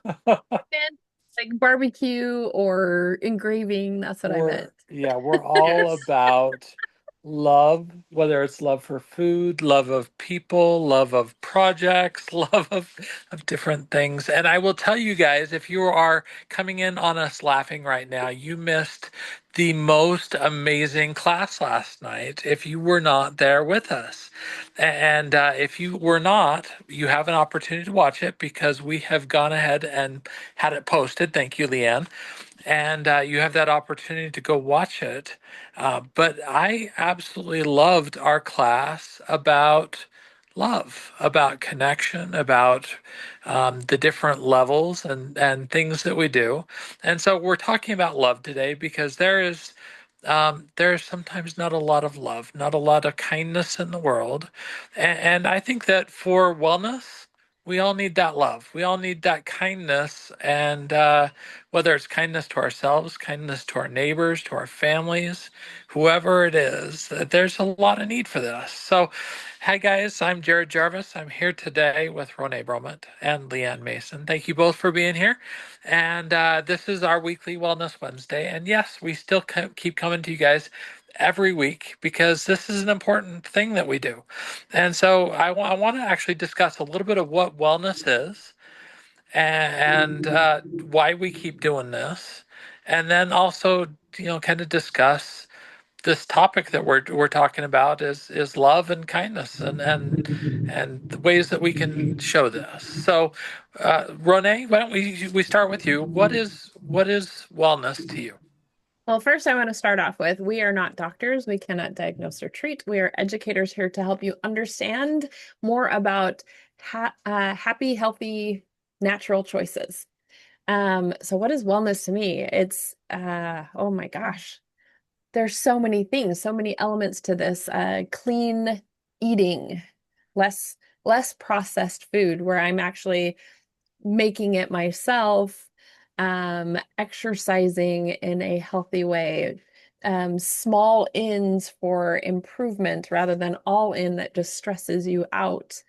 And like barbecue or engraving, that's what I meant. We're all about love, whether it's love for food, love of people, love of projects, of different things. And I will tell you guys, if you are coming in on us laughing right now, you missed the most amazing class last night if you were not there with us. And if you were not, you have an opportunity to watch it because we have gone ahead and had it posted. Thank you, Leanne, and you have that opportunity to go watch it. But I absolutely loved our class about love, about connection, about the different levels and things that we do. And so we're talking about love today because there is sometimes not a lot of love, not a lot of kindness in the world. And I think that for wellness, we all need that love. We all need that kindness. And whether it's kindness to ourselves, kindness to our neighbors, to our families, whoever it is, there's a lot of need for this. So, hi guys, I'm Jared Jarvis. I'm here today with Renee Bromont and Leanne Mason. Thank you both for being here. And this is our weekly Wellness Wednesday. And yes, we still keep coming to you guys every week because this is an important thing that we do. And so I want to actually discuss a little bit of what wellness is and why we keep doing this. And then also, kind of discuss this topic that we're talking about is love and kindness and the ways that we can show this. So, Renee, why don't we start with you? What is wellness to you? Well, first, I want to start off with we are not doctors. We cannot diagnose or treat. We are educators here to help you understand more about happy, healthy, natural choices. So, what is wellness to me? It's, oh my gosh, there's so many things, so many elements to this. Clean eating, less less processed food, where I'm actually making it myself, exercising in a healthy way, small ins for improvement rather than all in that just stresses you out.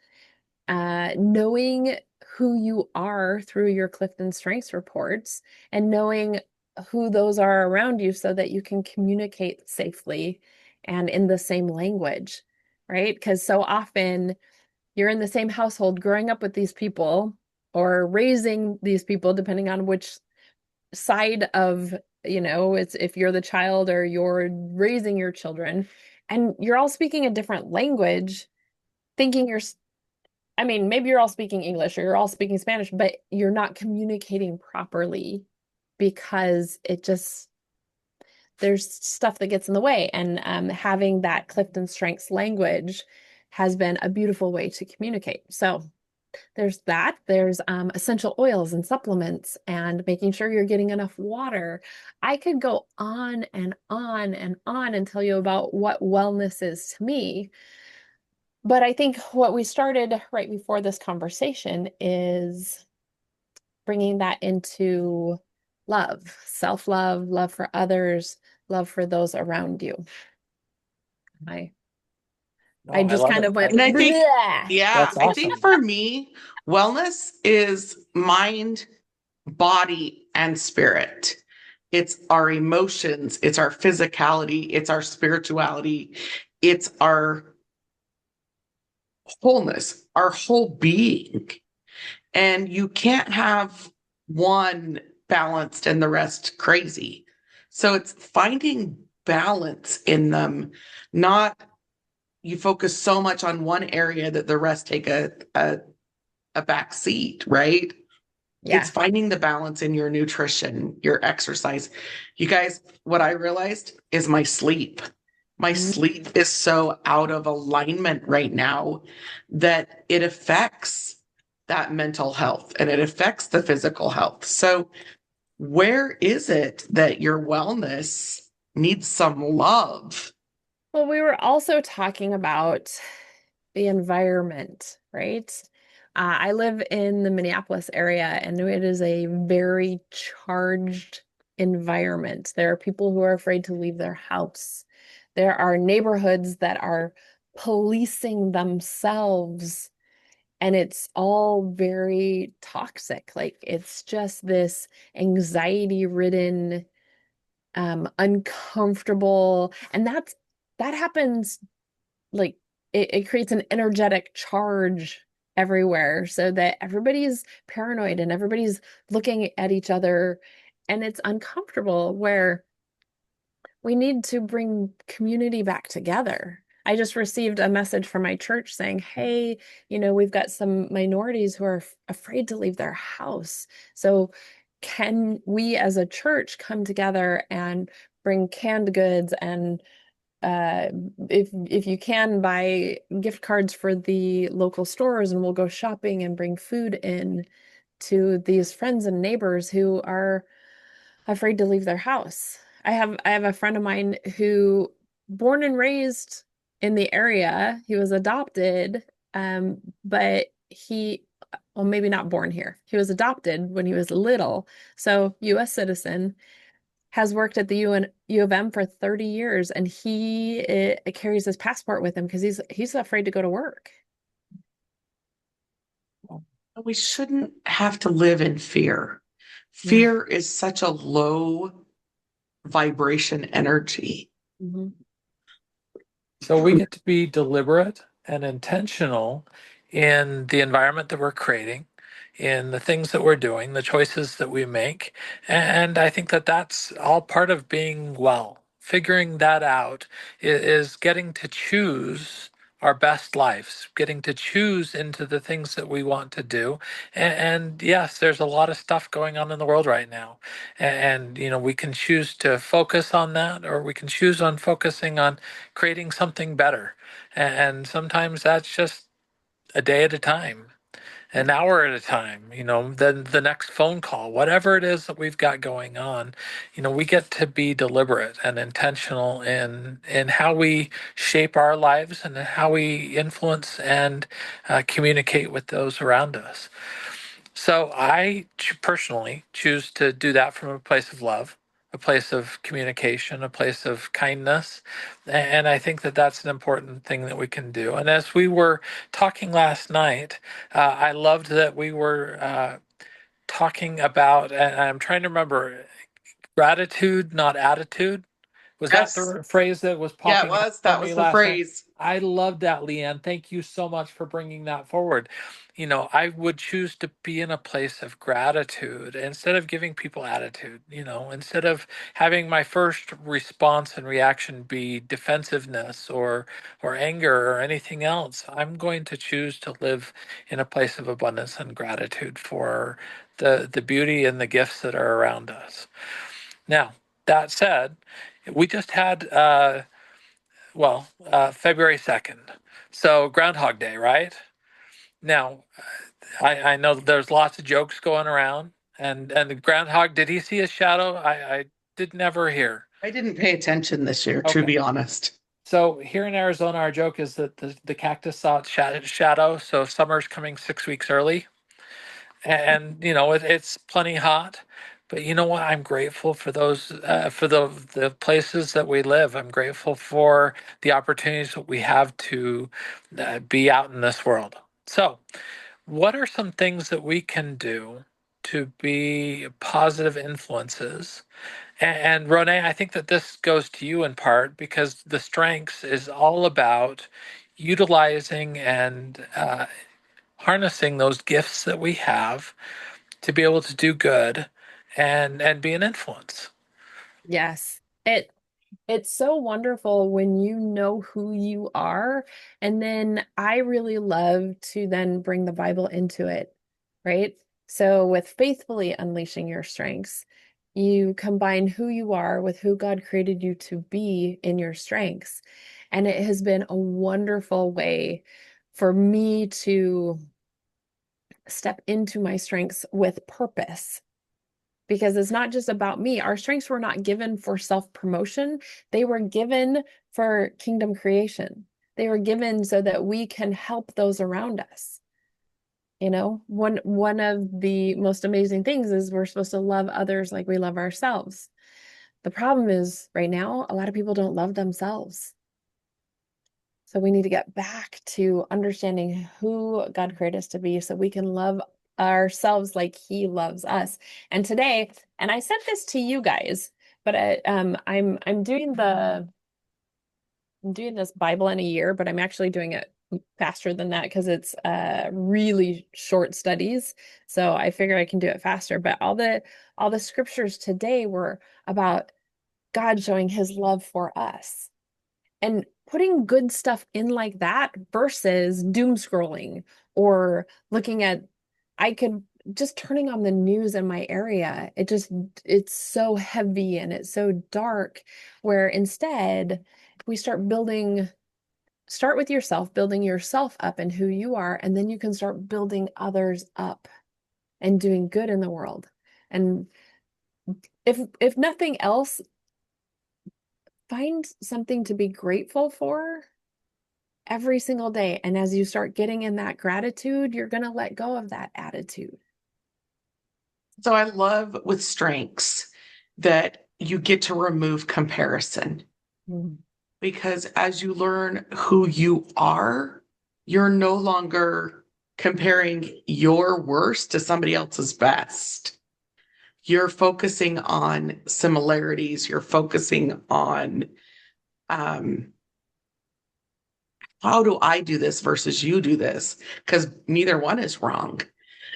Knowing who you are through your Clifton Strengths reports and knowing who those are around you so that you can communicate safely and in the same language, right? Because so often you're in the same household growing up with these people or raising these people, depending on which side of, it's if you're the child or you're raising your children, and you're all speaking a different language, thinking I mean, maybe you're all speaking English or you're all speaking Spanish, but you're not communicating properly because there's stuff that gets in the way. And having that Clifton Strengths language has been a beautiful way to communicate. So there's that. There's essential oils and supplements and making sure you're getting enough water. I could go on and on and on and tell you about what wellness is to me. But I think what we started right before this conversation is bringing that into love, self-love, love for others, love for those around you. I No, I I just love kind it. of went, And I think, bleh. yeah, That's I think awesome. for me, wellness is mind, body, and spirit. It's our emotions, it's our physicality, it's our spirituality, it's our wholeness, our whole being. And you can't have one balanced and the rest crazy. So it's finding balance in them, not you focus so much on one area that the rest take a back seat, right? It's Yeah. finding the balance in your nutrition, your exercise. You guys, what I realized is my sleep. My sleep is so out of alignment right now that it affects that mental health and it affects the physical health. So, where is it that your wellness needs some love? Well, we were also talking about the environment, right? I live in the Minneapolis area, and it is a very charged environment. There are people who are afraid to leave their house. There are neighborhoods that are policing themselves And it's all very toxic. Like it's just this anxiety-ridden, uncomfortable, and that happens like it creates an energetic charge everywhere so that everybody's paranoid and everybody's looking at each other and it's uncomfortable where we need to bring community back together. I just received a message from my church saying, hey, we've got some minorities who are afraid to leave their house. So, can we as a church come together and bring canned goods and uh, if you can buy gift cards for the local stores and we'll go shopping and bring food in to these friends and neighbors who are afraid to leave their house. I have a friend of mine who born and raised in the area. He was adopted, but well, maybe not born here. He was adopted when he was little. So US citizen, has worked at the U of M for 30 years and he carries his passport with him because he's afraid to go to work. We shouldn't have to live in fear. No. Fear is such a low vibration energy. Mhm. So we get to be deliberate and intentional in the environment that we're creating, in the things that we're doing, the choices that we make. And I think that that's all part of being well. Figuring that out is getting to choose our best lives, getting to choose into the things that we want to do. And yes, there's a lot of stuff going on in the world right now. And, we can choose to focus on that, or we can choose on focusing on creating something better. And sometimes that's just a day at a time, an hour at a time, then the next phone call, whatever it is that we've got going on, we get to be deliberate and intentional in how we shape our lives and how we influence and communicate with those around us. So I personally choose to do that from a place of love, a place of communication, a place of kindness. And I think that that's an important thing that we can do. And as we were talking last night, I loved that we were talking about, and I'm trying to remember, gratitude, not attitude. Was that Yes. the phrase that was Yeah, it popping up was. for That me was the last night? phrase. I love that, Leanne. Thank you so much for bringing that forward. I would choose to be in a place of gratitude instead of giving people attitude, instead of having my first response and reaction be defensiveness or anger or anything else. I'm going to choose to live in a place of abundance and gratitude for the beauty and the gifts that are around us. Now, that said, we just had February 2nd. So Groundhog Day, right? Now, I know there's lots of jokes going around, and the groundhog, did he see a shadow? I did never hear. I didn't pay attention this year, to Okay. be honest. So here in Arizona, our joke is that the cactus saw its shadow, so summer's coming 6 weeks early. And it's plenty hot, but you know what, I'm grateful for those for the places that we live. I'm grateful for the opportunities that we have to be out in this world. So what are some things that we can do to be positive influences? And Renee, I think that this goes to you in part because the strengths is all about utilizing and harnessing those gifts that we have to be able to do good and be an influence. Yes. It's so wonderful when you know who you are. And then I really love to then bring the Bible into it, right? So with faithfully unleashing your strengths, you combine who you are with who God created you to be in your strengths. And it has been a wonderful way for me to step into my strengths with purpose because it's not just about me. Our strengths were not given for self-promotion. They were given for kingdom creation. They were given so that we can help those around us. One of the most amazing things is we're supposed to love others like we love ourselves. The problem is right now, a lot of people don't love themselves. So we need to get back to understanding who God created us to be so we can love ourselves like he loves us. And today, and I sent this to you guys, but I'm doing this Bible in a year, but I'm actually doing it faster than that because it's really short studies. So I figure I can do it faster. But all the scriptures today were about God showing his love for us and putting good stuff in like that versus doom scrolling or looking at, I could just turning on the news in my area. It's so heavy and it's so dark, where instead we start with yourself, building yourself up and who you are, and then you can start building others up and doing good in the world. And if nothing else, find something to be grateful for every single day. And as you start getting in that gratitude, you're going to let go of that attitude. So I love with strengths that you get to remove comparison. Mm. Because as you learn who you are, you're no longer comparing your worst to somebody else's best. You're focusing on similarities. You're focusing on how do I do this versus you do this? Because neither one is wrong.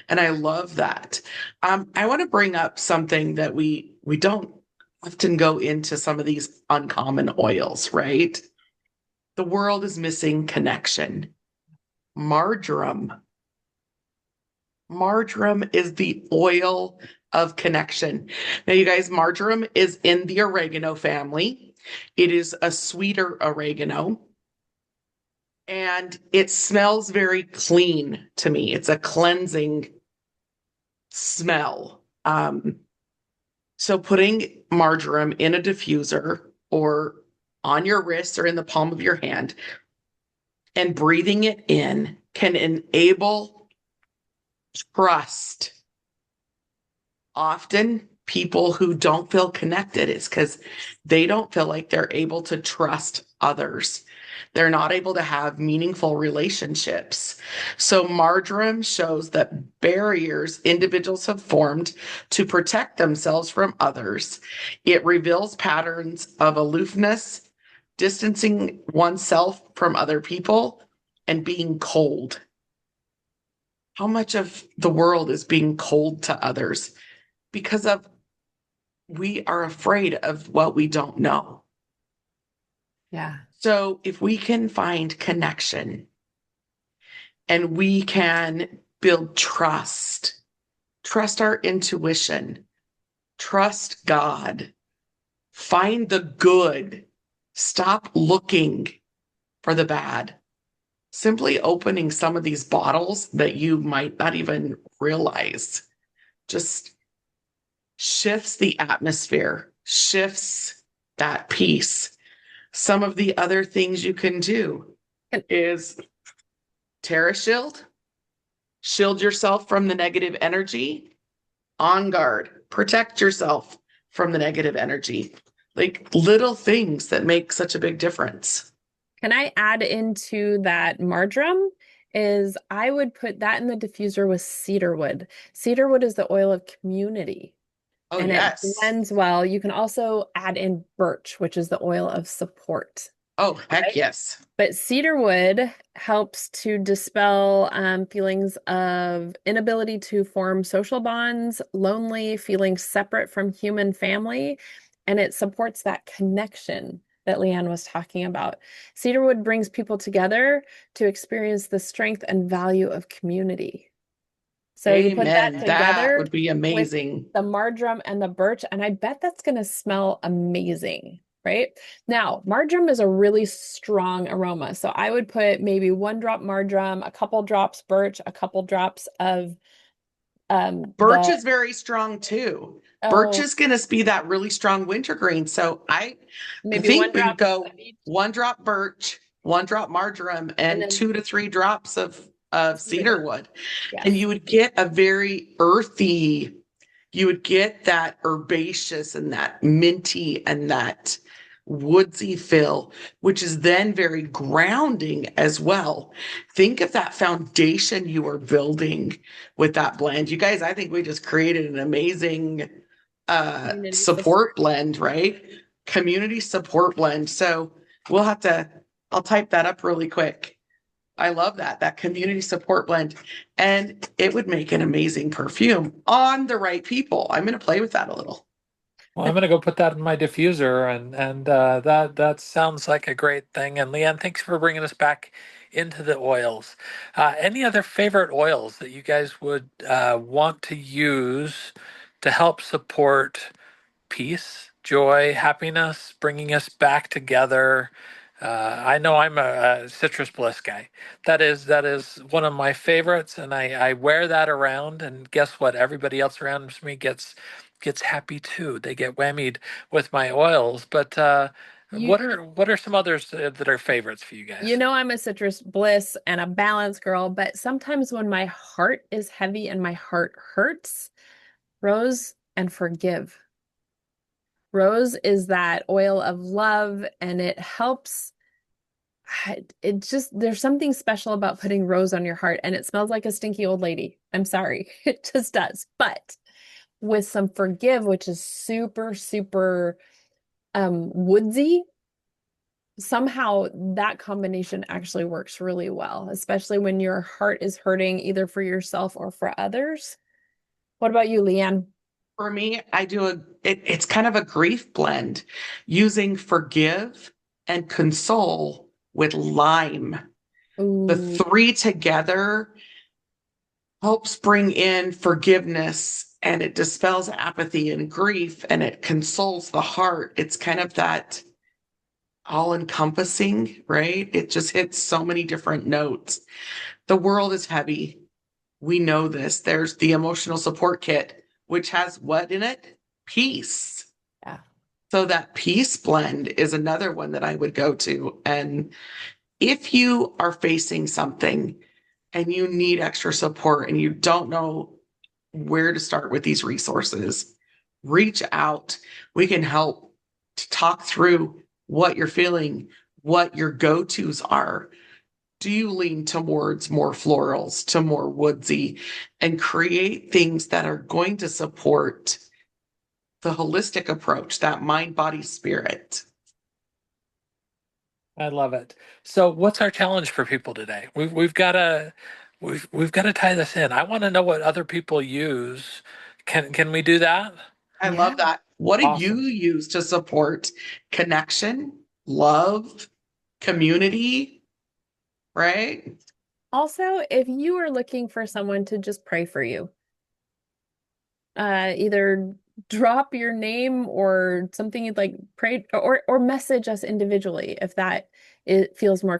And I love that. I want to bring up something that we don't often go into some of these uncommon oils, right? The world is missing connection. Marjoram. Marjoram is the oil of connection. Now, you guys, marjoram is in the oregano family. It is a sweeter oregano. And it smells very clean to me. It's a cleansing smell. So putting marjoram in a diffuser or on your wrist or in the palm of your hand and breathing it in can enable trust. Often people who don't feel connected is because they don't feel like they're able to trust others. They're not able to have meaningful relationships. So marjoram shows that barriers individuals have formed to protect themselves from others. It reveals patterns of aloofness, distancing oneself from other people, and being cold. How much of the world is being cold to others because of we are afraid of what we don't know? Yeah. So if we can find connection and we can build trust, trust our intuition, trust God, find the good, stop looking for the bad. Simply opening some of these bottles that you might not even realize just shifts the atmosphere, shifts that peace. Some of the other things you can do is Terra shield yourself from the negative energy, on guard, protect yourself from the negative energy. Like little things that make such a big difference. Can I add into that marjoram? Is I would put that in the diffuser with cedarwood. Cedarwood is the oil of community Oh, and it yes. blends well. You can also add in birch, which is the oil of support. Oh, heck Right? yes. But cedarwood helps to dispel feelings of inability to form social bonds, lonely, feeling separate from human family, and it supports that connection that Leanne was talking about. Cedarwood brings people together to experience the strength and value of community. So you put that Amen. That together would be with amazing. the marjoram and the birch, and I bet that's going to smell amazing, right? Now, marjoram is a really strong aroma. So I would put maybe 1 drop marjoram, a couple drops birch, a couple drops of Birch the is very strong too. Birch oh, is going to be that really strong wintergreen. So I maybe one think we would drop go of each, 1 drop birch, 1 drop marjoram, and and then 2 to 3 drops of cedarwood. cedarwood. And Yes. you would get a very earthy, you would get that herbaceous and that minty and that woodsy feel, which is then very grounding as well. Think of that foundation you are building with that blend. You guys, I think we just created an amazing Community support blend, right? Community support blend. So we'll have to, I'll type that up really quick. I love that community support blend. And it would make an amazing perfume on the right people. I'm going to play with that a little. Well, I'm going to go put that in my diffuser, and that sounds like a great thing. And Leanne, thanks for bringing us back into the oils. Any other favorite oils that you guys would want to use to help support peace, joy, happiness, bringing us back together? I know I'm a citrus bliss guy. That is one of my favorites, and I wear that around. And guess what? Everybody else around me gets happy too. They get whammied with my oils. But You what are some others that are favorites for you you guys? know I'm a citrus bliss and a balance girl, but sometimes when my heart is heavy and my heart hurts, rose and forgive. Rose is that oil of love and it helps. It just, there's something special about putting rose on your heart and it smells like a stinky old lady. I'm sorry. It just does. But with some forgive, which is super, super woodsy, somehow that combination actually works really well, especially when your heart is hurting either for yourself or for others. What about you, Leanne? For me, I do it's kind of a grief blend using forgive and console with lime. The Ooh, three together helps bring in forgiveness and it dispels apathy and grief and it consoles the heart. It's kind of that all encompassing, right? It just hits so many different notes. The world is heavy. We know this. There's the emotional support kit, which has what in it? Peace. yeah. So that peace blend is another one that I would go to. And if you are facing something and you need extra support and you don't know where to start with these resources, reach out. We can help to talk through what you're feeling, what your go-tos are. Do you lean towards more florals, to more woodsy, and create things that are going to support the holistic approach, that mind, body, spirit? I love it. So, what's our challenge for people today? We've got to tie this in. I want to know what other people use. Can we do that? I love Yeah. that. What do you Awesome. use to support connection, love, community, right? Also, if you are looking for someone to just pray for you, either drop your name or something you'd like pray or message us individually if that it feels more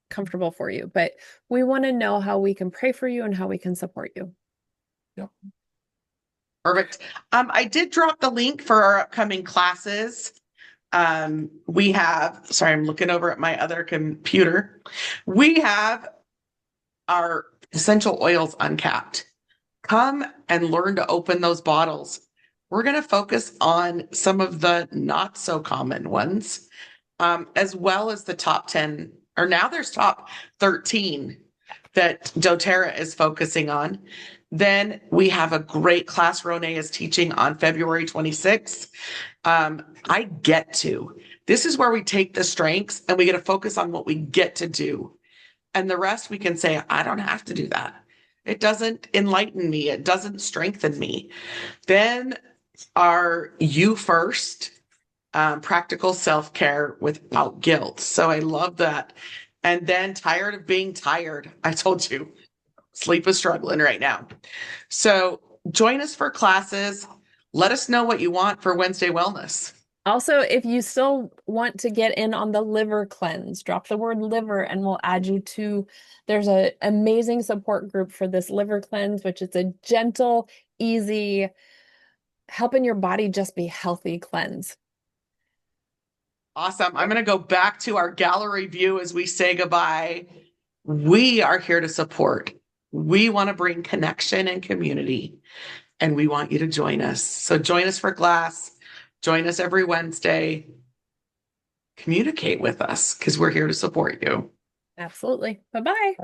comfortable for you. But we want to know how we can pray for you and how we can support you. Yep. Perfect. I did drop the link for our upcoming classes. We have, sorry, I'm looking over at my other computer. We have our essential oils uncapped. Come and learn to open those bottles. We're going to focus on some of the not so common ones, as well as the top 10, or now there's top 13 that doTERRA is focusing on. Then we have a great class Renee is teaching on February 26th. I get to. This is where we take the strengths and we get to focus on what we get to do. And the rest we can say, I don't have to do that. It doesn't enlighten me. It doesn't strengthen me. Then our you first, practical self-care without guilt. So I love that. And then tired of being tired. I told you, sleep is struggling right now. So join us for classes. Let us know what you want for Wednesday Wellness. Also, if you still want to get in on the liver cleanse, drop the word liver and we'll add you to, there's an amazing support group for this liver cleanse, which is a gentle, easy, helping your body just be healthy cleanse. Awesome. I'm going to go back to our gallery view as we say goodbye. We are here to support. We want to bring connection and community, and we want you to join us. So join us for class. Join us every Wednesday. communicate with us because we're here to support you. Absolutely. Bye-bye.